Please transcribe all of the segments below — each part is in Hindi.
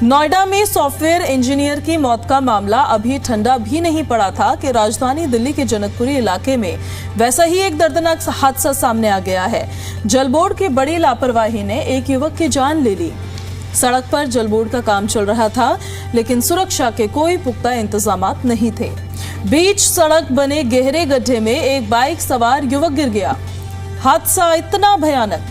नोएडा में सॉफ्टवेयर इंजीनियर की मौत का मामला अभी ठंडा भी नहीं पड़ा था कि राजधानी दिल्ली के जनकपुरी इलाके में वैसा ही एक दर्दनाक हादसा सामने आ गया है। जलबोर्ड की बड़ी लापरवाही ने एक युवक की जान ले ली। सड़क पर जलबोर्ड का काम चल रहा था, लेकिन सुरक्षा के कोई पुख्ता इंतजामात नहीं थे। बीच सड़क बने गहरे गड्ढे में एक बाइक सवार युवक गिर गया। हादसा इतना भयानक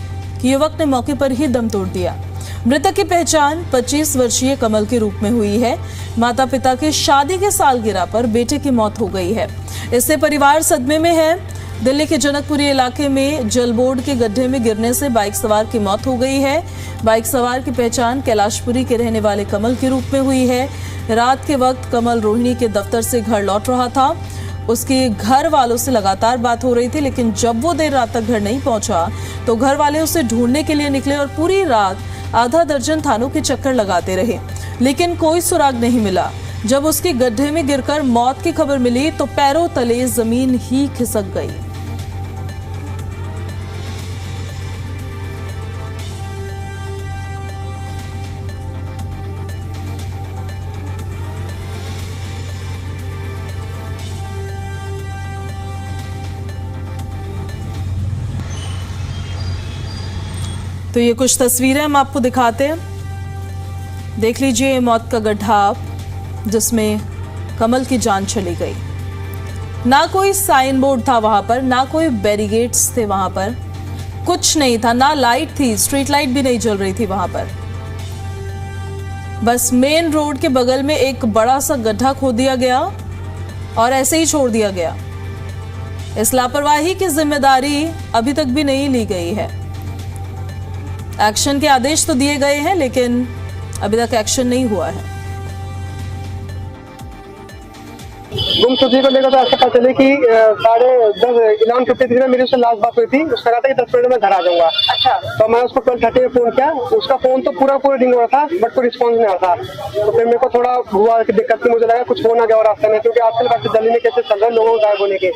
कि युवक ने मौके पर ही दम तोड़ दिया। मृतक की पहचान 25 वर्षीय कमल के रूप में हुई है। माता पिता की शादी के सालगिरह पर बेटे की मौत हो गई है। इससे परिवार सदमे में है। दिल्ली के जनकपुरी इलाके में जलबोर्ड के गड्ढे में गिरने से बाइक सवार की मौत हो गई है। बाइक सवार की पहचान कैलाशपुरी के रहने वाले कमल के रूप में हुई है। रात के वक्त कमल रोहिणी के दफ्तर से घर लौट रहा था। उसके घर वालों से लगातार बात हो रही थी, लेकिन जब वो देर रात तक घर नहीं पहुंचा तो घर वाले उसे ढूंढने के लिए निकले और पूरी रात आधा दर्जन थानों के चक्कर लगाते रहे, लेकिन कोई सुराग नहीं मिला। जब उसकी गड्ढे में गिरकर मौत की खबर मिली तो पैरों तले जमीन ही खिसक गई। तो ये कुछ तस्वीरें हम आपको दिखाते हैं। देख लीजिए मौत का गड्ढा जिसमें कमल की जान चली गई। ना कोई साइन बोर्ड था वहां पर, ना कोई बैरिकेड्स थे वहां पर, कुछ नहीं था, ना लाइट थी, स्ट्रीट लाइट भी नहीं जल रही थी वहां पर। बस मेन रोड के बगल में एक बड़ा सा गड्ढा खोद दिया गया और ऐसे ही छोड़ दिया गया। इस लापरवाही की जिम्मेदारी अभी तक भी नहीं ली गई है। एक्शन के आदेश तो दिए गए हैं, लेकिन अभी तक एक्शन नहीं हुआ है। गुमशुदगी को लेकर तो ऐसा पता चले कि 11:53 में मेरी उससे लास्ट बात हुई थी। उसका कहा था कि 10 मिनट में घर आ जाऊंगा। अच्छा, तो मैं उसको 12:30 में फोन किया। उसका फोन तो पूरा रिंग हो रहा था, बट कोई रिस्पॉन्स नहीं आ रहा था। तो फिर मेरे को थोड़ा हुआ कि दिक्कत थी, मुझे लगा कुछ हो ना गया और रास्ते में, क्योंकि आजकल वैसे दिल्ली में कैसे चल रहे हैं लोगों को गायब होने के।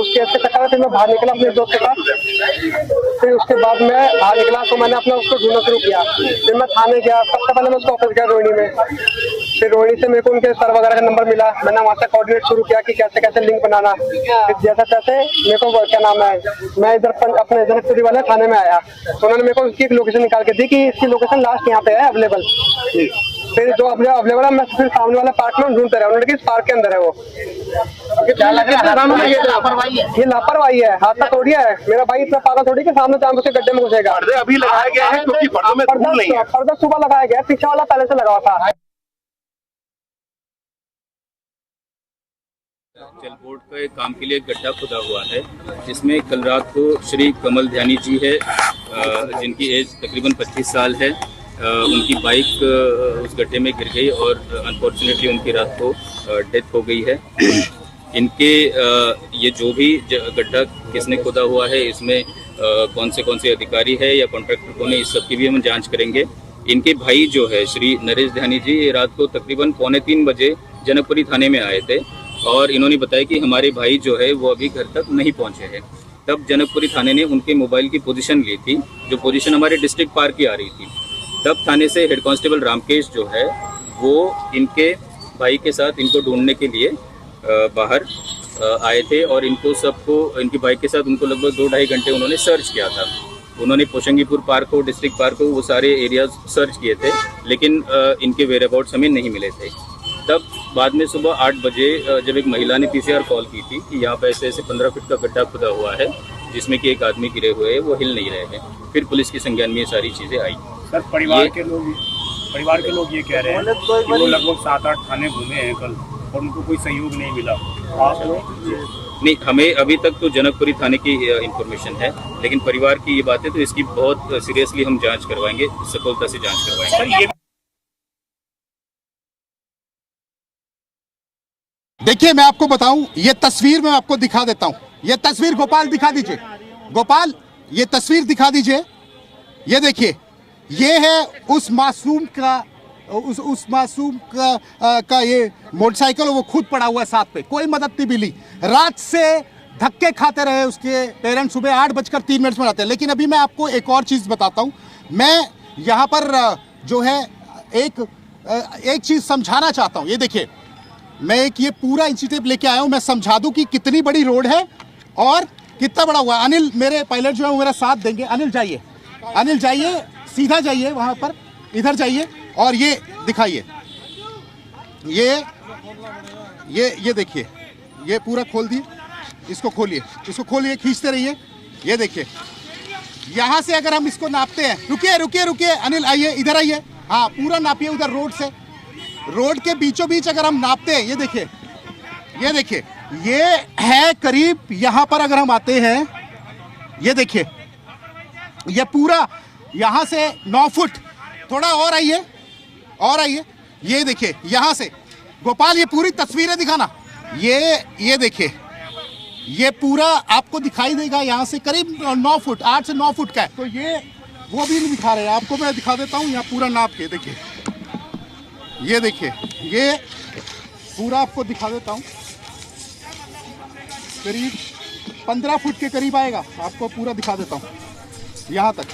उस केस के चक्कर में फिर मैं बाहर निकला अपने दोस्त के साथ। फिर उसके बाद मैं बाहर निकला तो मैंने अपना उसको ढूंढना शुरू किया। फिर मैं थाने गया। सबसे पहले मैं उसका ऑफिस गया रोहिणी में। फिर रोहिणी से मेरे को उनके सर वगैरह का नंबर मिला। मैंने वहाँ से कोऑर्डिनेट शुरू किया कि कैसे कैसे लिंक बनाना। फिर जैसे तैसे मेरे को क्या नाम है, मैं इधर अपने जनकपुरी वाले थाने में आया तो उन्होंने मेरे को उसकी एक लोकेशन निकाल के दी कि इसकी लोकेशन लास्ट यहाँ पे है अवेलेबल। फिर जो अवेलेबल है मैं फिर सामने वाले पार्क में ढूंढते रहा। उन्होंने इस पार्क के अंदर है वो। ये लापरवाही है, हाथ तोड़िया है। मेरा भाई इतना पागल थोड़ी कि सामने जान उसके गड्ढे में घुसेगा। अभी लगाया गया है क्योंकि पर्दा सुबह लगाया गया, पीछे वाला पहले से लगा हुआ था। जलबोर्ड के काम के लिए गड्ढा खुदा हुआ है, जिसमें कल रात को श्री कमल ध्यानी जी है, जिनकी एज तकरीबन 25 साल है। उनकी बाइक उस गड्ढे में गिर गई और अनफॉर्चुनेटली उनकी रात को डेथ हो गई है। इनके ये जो भी गड्ढा किसने खुदा हुआ है, इसमें कौन से अधिकारी है या कॉन्ट्रैक्टर कौन है, इस सब की भी हम जांच करेंगे। इनके भाई जो है श्री नरेश ध्यानी जी, ये रात को तकरीबन 2:45 बजे जनकपुरी थाने में आए थे और इन्होंने बताया कि हमारे भाई जो है वो अभी घर तक नहीं पहुंचे हैं। तब जनकपुरी थाने ने उनके मोबाइल की पोजीशन ली थी, जो पोजीशन हमारे डिस्ट्रिक्ट पार्क की आ रही थी। तब थाने से हेड कांस्टेबल रामकेश जो है वो इनके भाई के साथ इनको ढूंढने के लिए बाहर आए थे और इनको सबको, इनकी बाइक के साथ उनको लगभग 2-2.5 घंटे उन्होंने सर्च किया था। उन्होंने पोशंगीपुर पार्क हो, डिस्ट्रिक्ट पार्क हो, वो सारे एरियाज सर्च किए थे, लेकिन इनके वेयर अबाउट्स हमें नहीं मिले थे। तब बाद में सुबह 8 बजे जब एक महिला ने पीसीआर कॉल की थी कि यहाँ पे ऐसे 15 फीट का गड्ढा खुदा हुआ है जिसमें कि एक आदमी गिरे हुए हैं, वो हिल नहीं रहे हैं। फिर पुलिस के संज्ञान में ये सारी चीज़ें आई। सर, परिवार के लोग ये कह रहे हैं कि वो लगभग 7-8 थाने घूमे हैं कल और उनको कोई सहयोग नहीं मिला। आप नहीं, हमें अभी तक तो जनकपुरी थाने की इंफॉर्मेशन है, लेकिन परिवार की ये बात है तो इसकी बहुत सीरियसली हम जाँच करवाएंगे, सफलता से जाँच करवाएंगे। देखिए, मैं आपको बताऊं, ये तस्वीर मैं आपको दिखा देता हूं। ये तस्वीर गोपाल दिखा दीजिए। गोपाल, ये तस्वीर दिखा दीजिए। ये देखिए, ये है उस मासूम का ये मोटरसाइकिल, वो खुद पड़ा हुआ है साथ पे, कोई मदद नहीं मिली। रात से धक्के खाते रहे उसके पेरेंट्स। सुबह 8:03 में आते हैं। लेकिन अभी मैं आपको एक और चीज बताता हूं। मैं यहाँ पर जो है एक एक चीज समझाना चाहता हूं। ये देखिए, मैं एक ये पूरा इंची टेप लेके आया हूं, मैं समझा दूं कि कितनी बड़ी रोड है और कितना बड़ा हुआ। अनिल मेरे पायलट जो है वो मेरा साथ देंगे। अनिल जाइए, सीधा जाइए वहां पर, इधर जाइए और ये दिखाइए। ये देखिए, ये पूरा खोल दिए, इसको खोलिए, खींचते रहिए। ये देखिए, यहां से अगर हम इसको नापते हैं, रुकिए अनिल, आइए, इधर आइए। हाँ, पूरा नापिए उधर रोड से, रोड के बीचों बीच अगर हम नापते हैं, ये देखिए, ये है करीब, यहां पर अगर हम आते हैं, ये देखिए, ये पूरा यहां से 9 फुट, थोड़ा और आइए, ये देखिए, यहां से गोपाल, ये पूरी तस्वीरें दिखाना। ये देखिए, ये पूरा आपको दिखाई देगा, यहां से करीब 9 फुट, 8 से 9 फुट का है। तो ये वो भी नहीं दिखा रहे, आपको मैं दिखा देता हूं, यहाँ पूरा नाप के देखिए, ये देखिए, ये पूरा आपको दिखा देता हूं, करीब 15 फुट के करीब आएगा, आपको पूरा दिखा देता हूं यहां तक।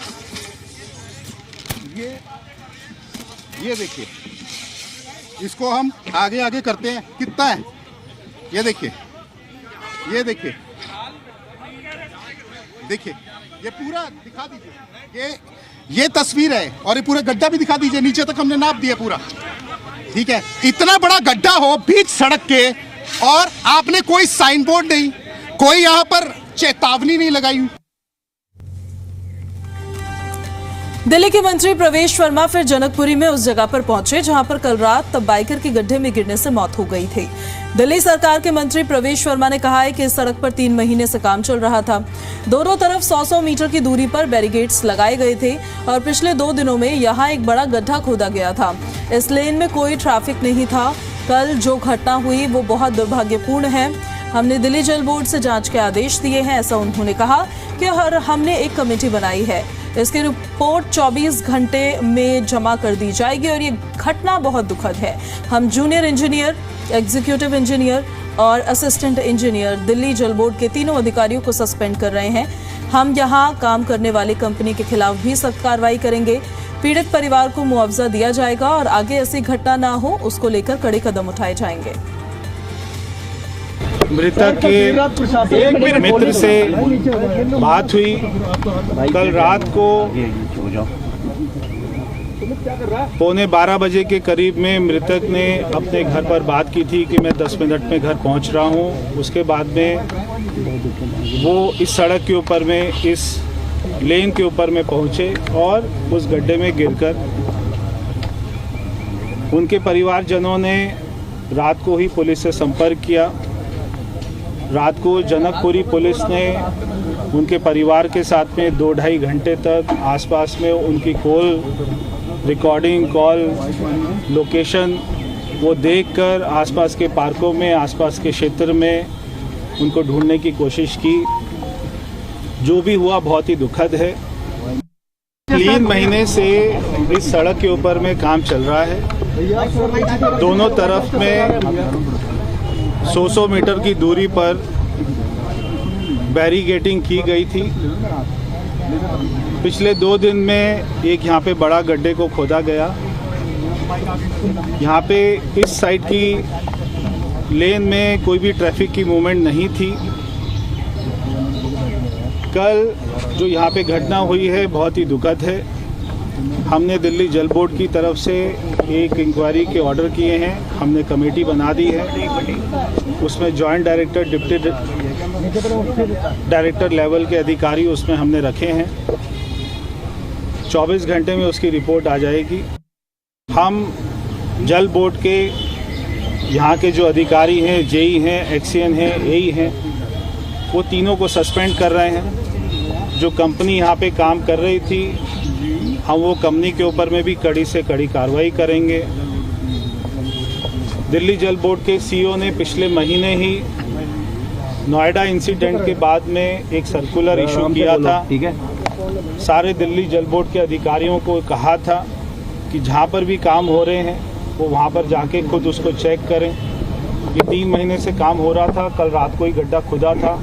ये देखिए, इसको हम आगे करते हैं, कितना है ये देखिए, ये पूरा दिखा दीजिए, ये तस्वीर है और ये पूरा गड्ढा भी दिखा दीजिए, नीचे तक हमने नाप दिया पूरा, ठीक है। इतना बड़ा गड्ढा हो बीच सड़क के और आपने कोई साइन बोर्ड नहीं, कोई यहां पर चेतावनी नहीं लगाई। दिल्ली के मंत्री प्रवेश वर्मा फिर जनकपुरी में उस जगह पर पहुंचे जहां पर कल रात बाइकर की गड्ढे में गिरने से मौत हो गई थी। दिल्ली सरकार के मंत्री प्रवेश वर्मा ने कहा है कि इस सड़क पर 3 महीने से काम चल रहा था। दोनों तरफ 100-100 मीटर की दूरी पर बैरिकेड्स लगाए गए थे और पिछले 2 दिनों में यहां एक बड़ा गड्ढा खोदा गया था। इस लेन में कोई ट्रैफिक नहीं था। कल जो घटना हुई वो बहुत दुर्भाग्यपूर्ण है। हमने दिल्ली जल बोर्ड से जांच के आदेश दिए हैं, ऐसा उन्होंने कहा कि हमने एक कमेटी बनाई है, इसकी रिपोर्ट 24 घंटे में जमा कर दी जाएगी और ये घटना बहुत दुखद है। हम जूनियर इंजीनियर, एग्जीक्यूटिव इंजीनियर और असिस्टेंट इंजीनियर दिल्ली जल बोर्ड के तीनों अधिकारियों को सस्पेंड कर रहे हैं। हम यहाँ काम करने वाली कंपनी के खिलाफ भी सख्त कार्रवाई करेंगे। पीड़ित परिवार को मुआवजा दिया जाएगा और आगे ऐसी घटना ना हो उसको लेकर कड़े कदम उठाए जाएंगे। मृतक के मित्र से बात हुई कल रात को 11:15 बजे के करीब में। मृतक ने अपने घर पर बात की थी कि मैं 10 मिनट में घर पहुंच रहा हूं। उसके बाद में वो इस सड़क के ऊपर में, इस लेन के ऊपर में पहुंचे और उस गड्ढे में गिरकर उनके परिवारजनों ने रात को ही पुलिस से संपर्क किया। रात को जनकपुरी पुलिस ने उनके परिवार के साथ में 2-2.5 घंटे तक आसपास में उनकी कॉल रिकॉर्डिंग, कॉल लोकेशन वो देखकर आसपास के पार्कों में, आसपास के क्षेत्र में उनको ढूंढने की कोशिश की। जो भी हुआ बहुत ही दुखद है। 3 महीने से इस सड़क के ऊपर में काम चल रहा है। दोनों तरफ में 100 मीटर की दूरी पर बैरिकेडिंग की गई थी। पिछले 2 दिन में एक यहाँ पे बड़ा गड्ढे को खोदा गया। यहाँ पे इस साइड की लेन में कोई भी ट्रैफिक की मूवमेंट नहीं थी। कल जो यहाँ पे घटना हुई है बहुत ही दुखद है। हमने दिल्ली जल बोर्ड की तरफ से एक इंक्वायरी के ऑर्डर किए हैं। हमने कमेटी बना दी है। उसमें joint director, deputy director level के अधिकारी उसमें हमने रखे हैं। 24 घंटे में उसकी रिपोर्ट आ जाएगी। हम जल बोर्ड के यहाँ के जो अधिकारी हैं, जेई हैं, एक्सीएन हैं, एई हैं, वो तीनों को सस्पेंड कर रहे हैं। जो कंपनी यहाँ पे काम कर रही थी, हम वो कंपनी के ऊपर में भी कड़ी से कड़ी कार्रवाई करेंगे। दिल्ली जल बोर्ड के सीईओ ने पिछले महीने ही नोएडा इंसिडेंट के बाद में एक सर्कुलर इशू किया था। ठीक है, सारे दिल्ली जल बोर्ड के अधिकारियों को कहा था कि जहाँ पर भी काम हो रहे हैं वो वहाँ पर जाके खुद उसको चेक करें। ये 3 महीने से काम हो रहा था। कल रात को ही गड्ढा खुदा था।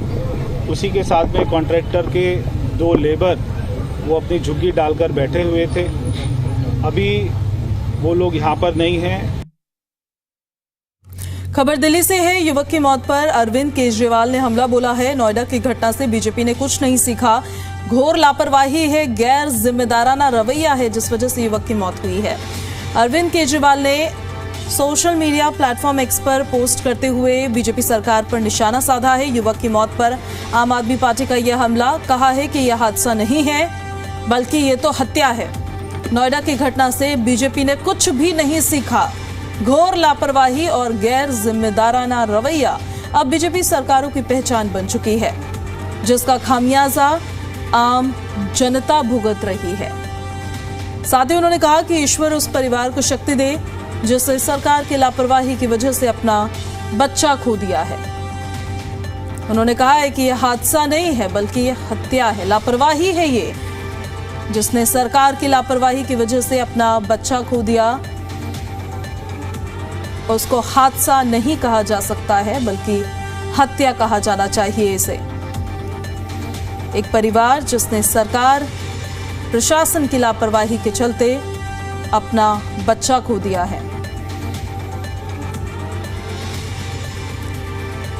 उसी के साथ में कॉन्ट्रैक्टर के 2 लेबर वो अपनी झुग्गी डालकर बैठे हुए थे। अभी वो लोग यहाँ पर नहीं हैं। खबर दिल्ली से है। युवक की मौत पर अरविंद केजरीवाल ने हमला बोला है। नोएडा की घटना से बीजेपी ने कुछ नहीं सीखा, घोर लापरवाही है, गैर जिम्मेदाराना रवैया है जिस वजह से युवक की मौत हुई है। अरविंद केजरीवाल ने सोशल मीडिया प्लेटफॉर्म एक्स पर पोस्ट करते हुए बीजेपी सरकार पर निशाना साधा है। युवक की मौत पर आम आदमी पार्टी का यह हमला, कहा है कि यह हादसा नहीं है बल्कि ये तो हत्या है। नोएडा की घटना से बीजेपी ने कुछ भी नहीं सीखा, घोर लापरवाही और गैर जिम्मेदाराना रवैया अब बीजेपी सरकारों की पहचान बन चुकी है, जिसका खामियाजा आम जनता भुगत रही है। साथ ही उन्होंने कहा कि ईश्वर उस परिवार को शक्ति दे जिसने सरकार की लापरवाही की वजह से अपना बच्चा खो दिया है। उन्होंने कहा है कि यह हादसा नहीं है बल्कि यह हत्या है, लापरवाही है ये, जिसने सरकार की लापरवाही की वजह से अपना बच्चा खो दिया। उसको हादसा नहीं कहा जा सकता है बल्कि हत्या कहा जाना चाहिए इसे। एक परिवार जिसने सरकार प्रशासन की लापरवाही के चलते अपना बच्चा खो दिया है।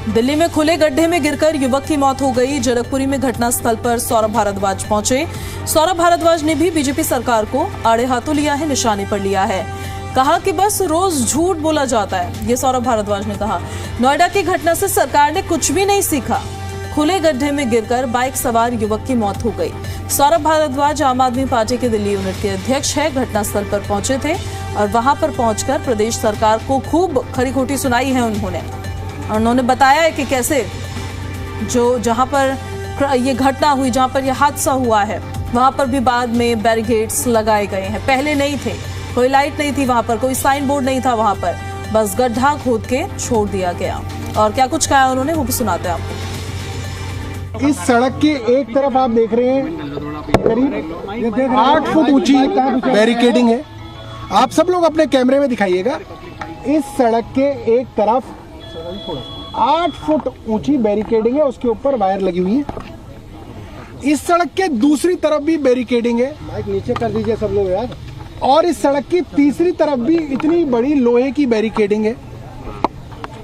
दिल्ली में खुले गड्ढे में गिरकर युवक की मौत हो गई। जनकपुरी में घटनास्थल पर सौरभ भारद्वाज पहुंचे। सौरभ भारद्वाज ने भी बीजेपी सरकार को आड़े हाथों लिया है, निशाने पर लिया है। कहा कि बस रोज झूठ बोला जाता है, ये सौरभ भारद्वाज ने कहा। नोएडा की घटना से सरकार ने कुछ भी नहीं सीखा। खुले गड्ढे में गिरकर बाइक सवार युवक की मौत हो गई। सौरभ भारद्वाज आम आदमी पार्टी के दिल्ली यूनिट के अध्यक्ष है। घटनास्थल पर पहुंचे थे और वहां पर पहुंचकर प्रदेश सरकार को खूब खरी खोटी सुनाई है उन्होंने। और उन्होंने बताया है कि कैसे जहां पर ये घटना हुई, जहां पर यह हादसा हुआ है, वहां पर भी बाद में बैरिकेड्स लगाए गए हैं। पहले नहीं थे, कोई लाइट नहीं थी वहां पर, कोई साइन बोर्ड नहीं था वहां पर, बस गड्ढा खोद के छोड़ दिया गया। और क्या कुछ कहा उन्होंने वो भी सुनाते हैं आपको। इस सड़क के एक तरफ आप देख रहे हैं करीब 8 फुट ऊंची बैरिकेडिंग है। आप सब लोग अपने कैमरे में दिखाइएगा। इस सड़क के एक तरफ 8 फुट ऊंची बैरिकेडिंग है, उसके ऊपर वायर लगी हुई है। इस सड़क के दूसरी तरफ भी बैरिकेडिंग है। माइक नीचे कर दीजिए सब लोग यार। और इस सड़क की तीसरी तरफ भी इतनी बड़ी लोहे की बैरिकेडिंग है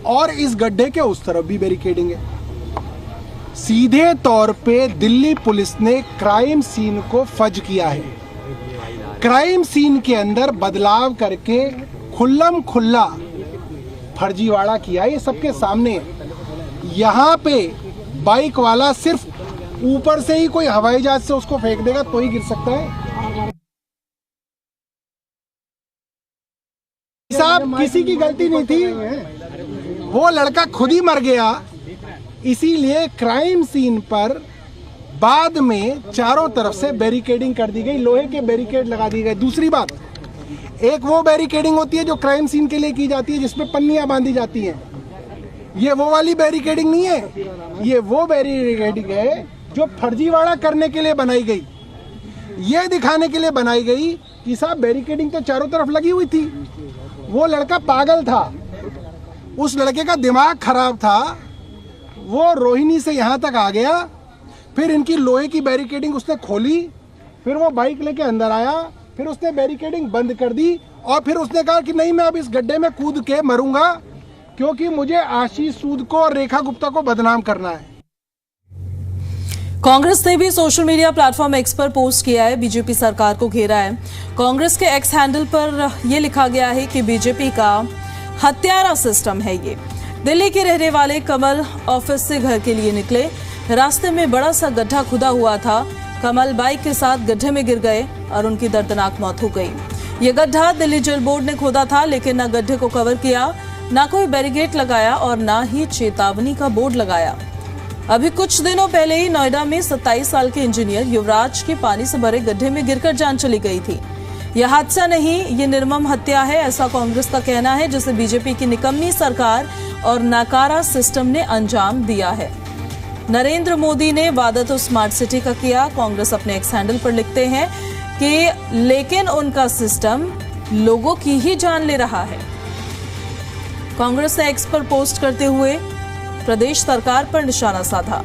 और इस गड्ढे के उस तरफ भी बैरिकेडिंग है। सीधे तौर पे दिल्ली पुलिस ने क्राइम सीन को फज किया है। क्राइम सीन के अंदर बदलाव करके खुल्लम खुल्ला फर्जीवाड़ा किया, ये सबके सामने। यहाँ पे बाइक वाला सिर्फ ऊपर से ही कोई हवाई जहाज से उसको फेंक देगा तो ही गिर सकता है। साहब किसी की गलती नहीं थी, वो लड़का खुद ही मर गया। इसीलिए क्राइम सीन पर बाद में चारों तरफ से बैरिकेडिंग कर दी गई, लोहे के बैरिकेड लगा दी गए। दूसरी बात, एक वो बैरिकेडिंग होती है जो क्राइम सीन के लिए की जाती है जिसमें पन्नियां बांधी जाती हैं। ये वो वाली बैरिकेडिंग नहीं है, ये वो बैरिकेडिंग है जो फर्जीवाड़ा करने के लिए बनाई गई। ये दिखाने के लिए बनाई गई कि साहब बैरिकेडिंग तो चारों तरफ लगी हुई थी। वो लड़का पागल था, उस लड़के का दिमाग खराब था, वो रोहिणी से यहाँ तक आ गया। फिर इनकी लोहे की बैरिकेडिंग उसने खोली, फिर वो बाइक लेके अंदर आया, फिर उसने बैरिकेडिंग बंद कर दी और फिर उसने कहा कि नहीं मैं अब इस गड्ढे में कूद के मरूंगा क्योंकि मुझे आशीष सूद को और रेखा गुप्ता को बदनाम करना है। कांग्रेस ने भी सोशल मीडिया प्लेटफॉर्म एक्स पर पोस्ट किया है, बीजेपी सरकार को घेरा है। कांग्रेस के एक्स हैंडल पर यह लिखा गया है कि बीजेपी का हत्यारा सिस्टम है ये। दिल्ली के रहने वाले कमल ऑफिस से घर के लिए निकले, रास्ते में बड़ा सा गड्ढा खुदा हुआ था। कमल बाइक के साथ गड्ढे में गिर गए और उनकी दर्दनाक मौत हो गई। ये गड्ढा दिल्ली जल बोर्ड ने खोदा था, लेकिन न गड्ढे को कवर किया, ना कोई बैरिकेड लगाया और ना ही चेतावनी का बोर्ड लगाया। अभी कुछ दिनों पहले ही नोएडा में 27 साल के इंजीनियर युवराज की पानी से भरे गड्ढे में गिरकर जान चली गई थी। यह हादसा नहीं, ये निर्मम हत्या है, ऐसा कांग्रेस का कहना है, जिसे बीजेपी की निकम्मी सरकार और नाकारा सिस्टम ने अंजाम दिया है। नरेंद्र मोदी ने वादा तो स्मार्ट सिटी का किया। कांग्रेस अपने एक्स हैंडल पर लिखते हैं कि लेकिन उनका सिस्टम लोगों की ही जान ले रहा है। कांग्रेस ने एक्स पर पोस्ट करते हुए प्रदेश सरकार पर निशाना साधा।